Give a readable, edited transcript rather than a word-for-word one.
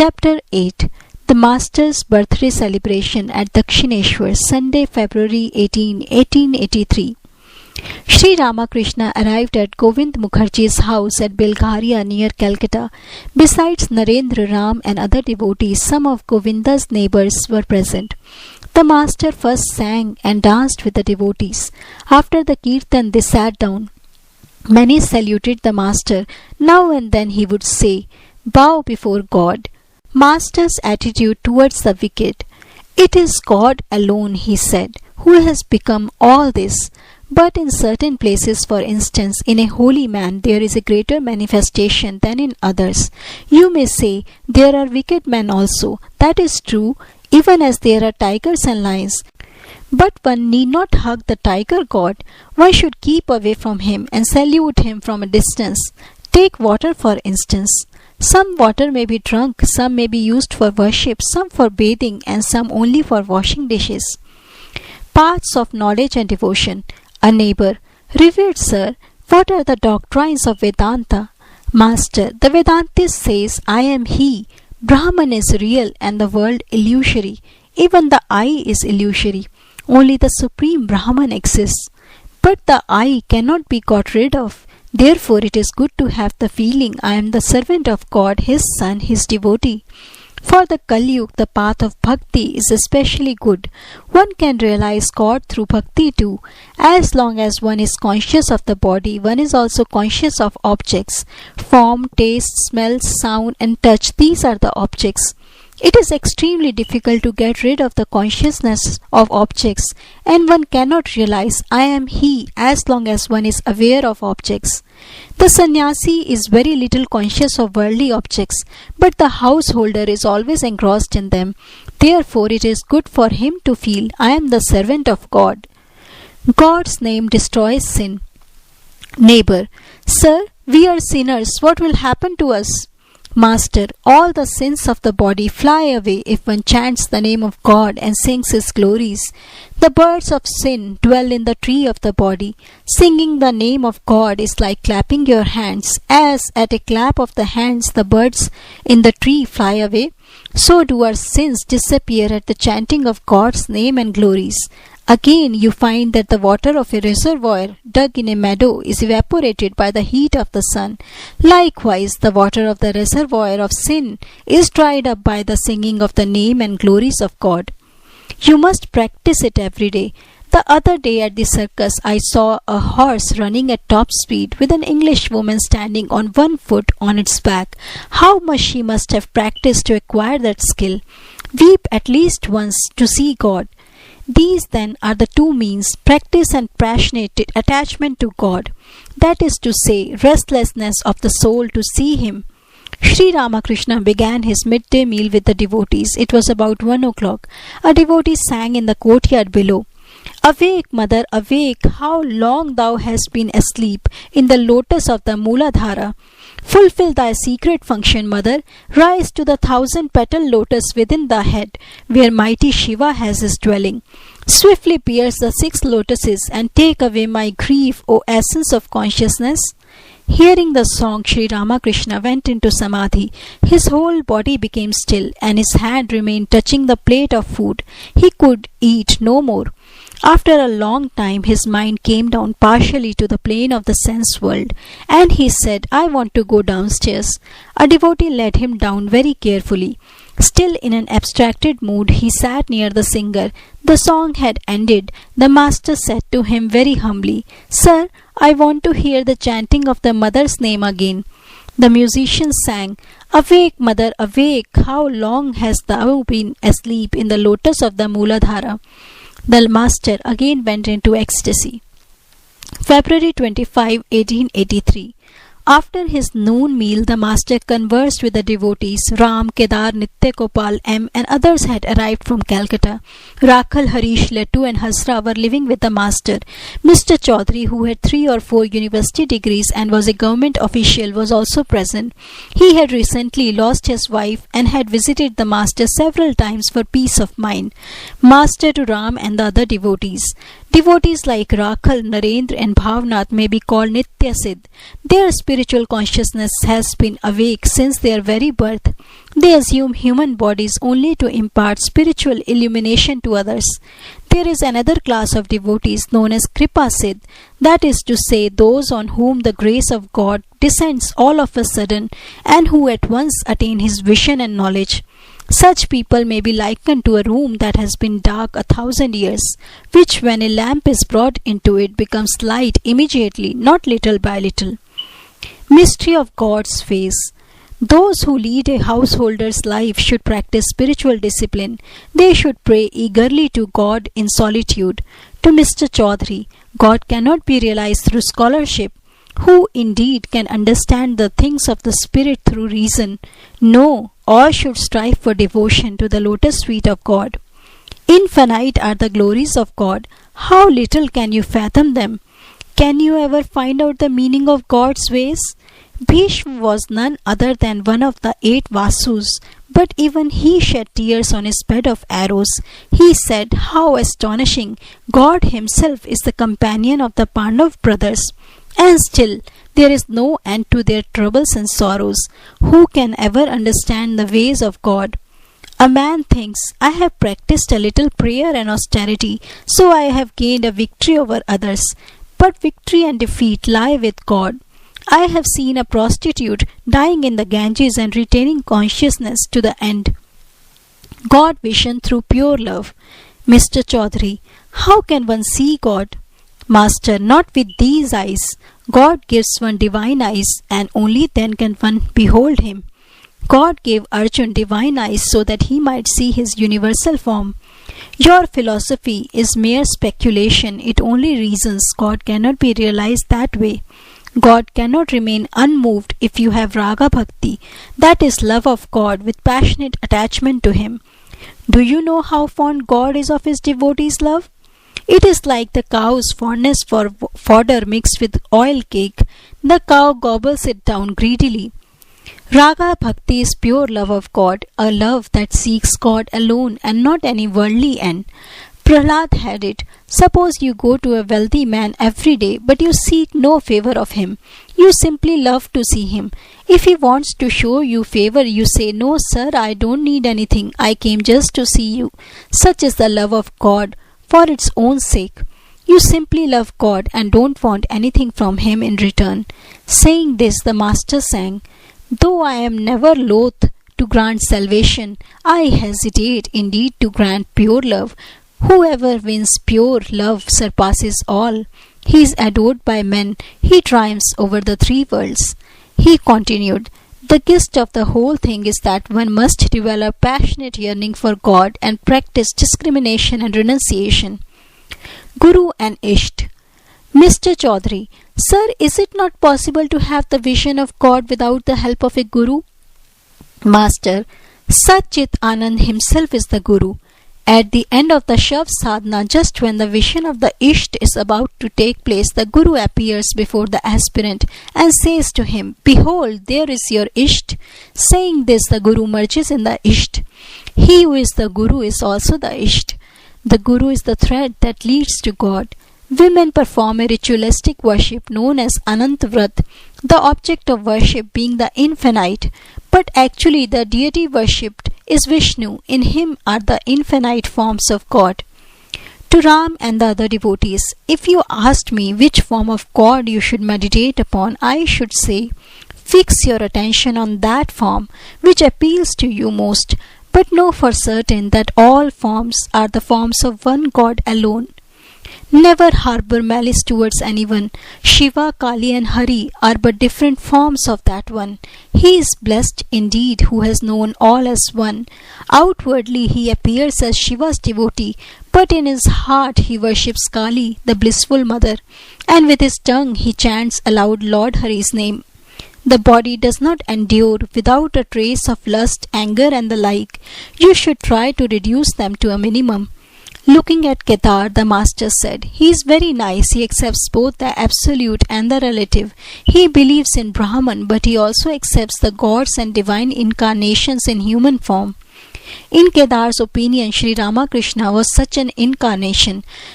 Chapter 8. The Master's Birthday Celebration at Dakshineshwar, Sunday, February 18, 1883. Shri Ramakrishna arrived at Govind Mukherjee's house at Bilgharia near Calcutta. Besides Narendra, Ram and other devotees, some of Govinda's neighbors were present. The Master first sang and danced with the devotees. After the kirtan they sat down. Many saluted the Master. Now and then he would say, "Bow before God." Master's attitude towards the wicked. "It is God alone," he said, "who has become all this. But in certain places, for instance, in a holy man, there is a greater manifestation than in others. You may say, there are wicked men also. That is true, even as there are tigers and lions. But one need not hug the tiger god. One should keep away from him and salute him from a distance. Take water, for instance. Some water may be drunk, some may be used for worship, some for bathing, and some only for washing dishes." Paths of knowledge and devotion. A neighbor. "Revered sir, what are the doctrines of Vedanta?" Master. "The Vedantist says, I am he. Brahman is real and the world illusory. Even the I is illusory. Only the Supreme Brahman exists. But the I cannot be got rid of. Therefore it is good to have the feeling I am the servant of God, His son, His devotee. For the Kali Yuga, the path of bhakti is especially good. One can realize God through bhakti too. As long as one is conscious of the body, one is also conscious of objects. Form, taste, smell, sound and touch, these are the objects. It is extremely difficult to get rid of the consciousness of objects, and one cannot realize I am he as long as one is aware of objects. The sannyasi is very little conscious of worldly objects, but the householder is always engrossed in them. Therefore it is good for him to feel I am the servant of God. God's name destroys sin. Neighbor. "Sir, we are sinners. What will happen to us?" Master. "All the sins of the body fly away if one chants the name of God and sings His glories. The birds of sin dwell in the tree of the body. Singing the name of God is like clapping your hands. As at a clap of the hands the birds in the tree fly away, so do our sins disappear at the chanting of God's name and glories. Again you find that the water of a reservoir dug in a meadow is evaporated by the heat of the sun. Likewise, the water of the reservoir of sin is dried up by the singing of the name and glories of God. You must practice it every day. The other day at the circus I saw a horse running at top speed with an English woman standing on one foot on its back. How much she must have practiced to acquire that skill. Weep at least once to see God. These then are the two means, practice and passionate attachment to God. That is to say, restlessness of the soul to see Him. Shri Ramakrishna began his midday meal with the devotees. It was about 1 o'clock. A devotee sang in the courtyard below. "Awake, mother, awake! How long thou hast been asleep in the lotus of the Mooladhara! Fulfill thy secret function, mother. Rise to the 1,000-petal lotus within the head, where mighty Shiva has his dwelling. Swiftly pierce the 6 lotuses and take away my grief, O essence of consciousness." Hearing the song, Shri Ramakrishna went into samadhi. His whole body became still, and his hand remained touching the plate of food. He could eat no more. After a long time, his mind came down partially to the plane of the sense world, and he said, "I want to go downstairs." A devotee led him down very carefully. Still in an abstracted mood, he sat near the singer. The song had ended. The Master said to him very humbly, "Sir, I want to hear the chanting of the mother's name again." The musician sang, "Awake, mother, awake! How long hast thou been asleep in the lotus of the Mooladhara?" The Master again went into ecstasy. February 25, 1883. After his noon meal, the Master conversed with the devotees. Ram, Kedar, Nitya Gopal, M. and others had arrived from Calcutta. Rakhal, Harish, Lettu and Hasra were living with the Master. Mr. Chaudhary, who had 3 or 4 university degrees and was a government official, was also present. He had recently lost his wife and had visited the Master several times for peace of mind. Master to Ram and the other devotees. Devotees like Rakhal, Narendra and Bhavnath may be called Nitya Siddh. Their spiritual consciousness has been awake since their very birth. They assume human bodies only to impart spiritual illumination to others. There is another class of devotees known as Kripa Siddh, that is to say, those on whom the grace of God descends all of a sudden and who at once attain His vision and knowledge. Such people may be likened to a room that has been dark 1,000 years, which when a lamp is brought into it becomes light immediately, not little by little. Mystery of God's face. Those who lead a householder's life should practice spiritual discipline. They should pray eagerly to God in solitude. To Mr. Chaudhary, God cannot be realized through scholarship. Who indeed can understand the things of the Spirit through reason? No, all should strive for devotion to the lotus feet of God. Infinite are the glories of God. How little can you fathom them? Can you ever find out the meaning of God's ways? Bhishma was none other than one of the 8 Vasus, but even he shed tears on his bed of arrows. He said, "How astonishing! God Himself is the companion of the Pandav brothers. And still there is no end to their troubles and sorrows. Who can ever understand the ways of God?" A man thinks, "I have practiced a little prayer and austerity, so I have gained a victory over others." But victory and defeat lie with God. I have seen a prostitute dying in the Ganges and retaining consciousness to the end. God vision through pure love. Mr. Chaudhary, how can one see God? Master, not with these eyes. God gives one divine eyes, and only then can one behold Him. God gave Arjun divine eyes so that he might see His universal form. Your philosophy is mere speculation. It only reasons. God cannot be realized that way. God cannot remain unmoved if you have raga bhakti, that is love of God with passionate attachment to Him. Do you know how fond God is of His devotees' love? It is like the cow's fondness for fodder mixed with oil cake. The cow gobbles it down greedily. Raga bhakti is pure love of God, a love that seeks God alone and not any worldly end. Prahlad had it. Suppose you go to a wealthy man every day, but you seek no favor of him. You simply love to see him. If he wants to show you favor, you say, "No, sir, I don't need anything. I came just to see you." Such is the love of God for its own sake. You simply love God and don't want anything from Him in return. Saying this, the Master sang, "Though I am never loath to grant salvation, I hesitate indeed to grant pure love. Whoever wins pure love surpasses all. He is adored by men. He triumphs over the 3 worlds." He continued, "The gist of the whole thing is that one must develop passionate yearning for God and practice discrimination and renunciation." Guru and Isht. Mr. Chaudhary, sir, is it not possible to have the vision of God without the help of a Guru? Master, Satchit Anand himself is the Guru. At the end of the Shav sadhana, just when the vision of the Isht is about to take place, the Guru appears before the aspirant and says to him, "Behold, there is your Isht." Saying this, the Guru merges in the Isht. He who is the Guru is also the Isht. The Guru is the thread that leads to God. Women perform a ritualistic worship known as Anant Vrat, the object of worship being the infinite, but actually the deity worshipped is Vishnu. In him are the infinite forms of God. To Ram and the other devotees, if you asked me which form of God you should meditate upon, I should say, fix your attention on that form which appeals to you most, but know for certain that all forms are the forms of one God alone. Never harbor malice towards anyone. Shiva, Kali and Hari are but different forms of that one. He is blessed indeed who has known all as one. Outwardly he appears as Shiva's devotee, but in his heart he worships Kali, the blissful mother, and with his tongue he chants aloud Lord Hari's name. The body does not endure without a trace of lust, anger and the like. You should try to reduce them to a minimum. Looking at Kedar, the Master said, "He is very nice. He accepts both the absolute and the relative. He believes in Brahman, but he also accepts the gods and divine incarnations in human form." In Kedar's opinion, Sri Ramakrishna was such an incarnation.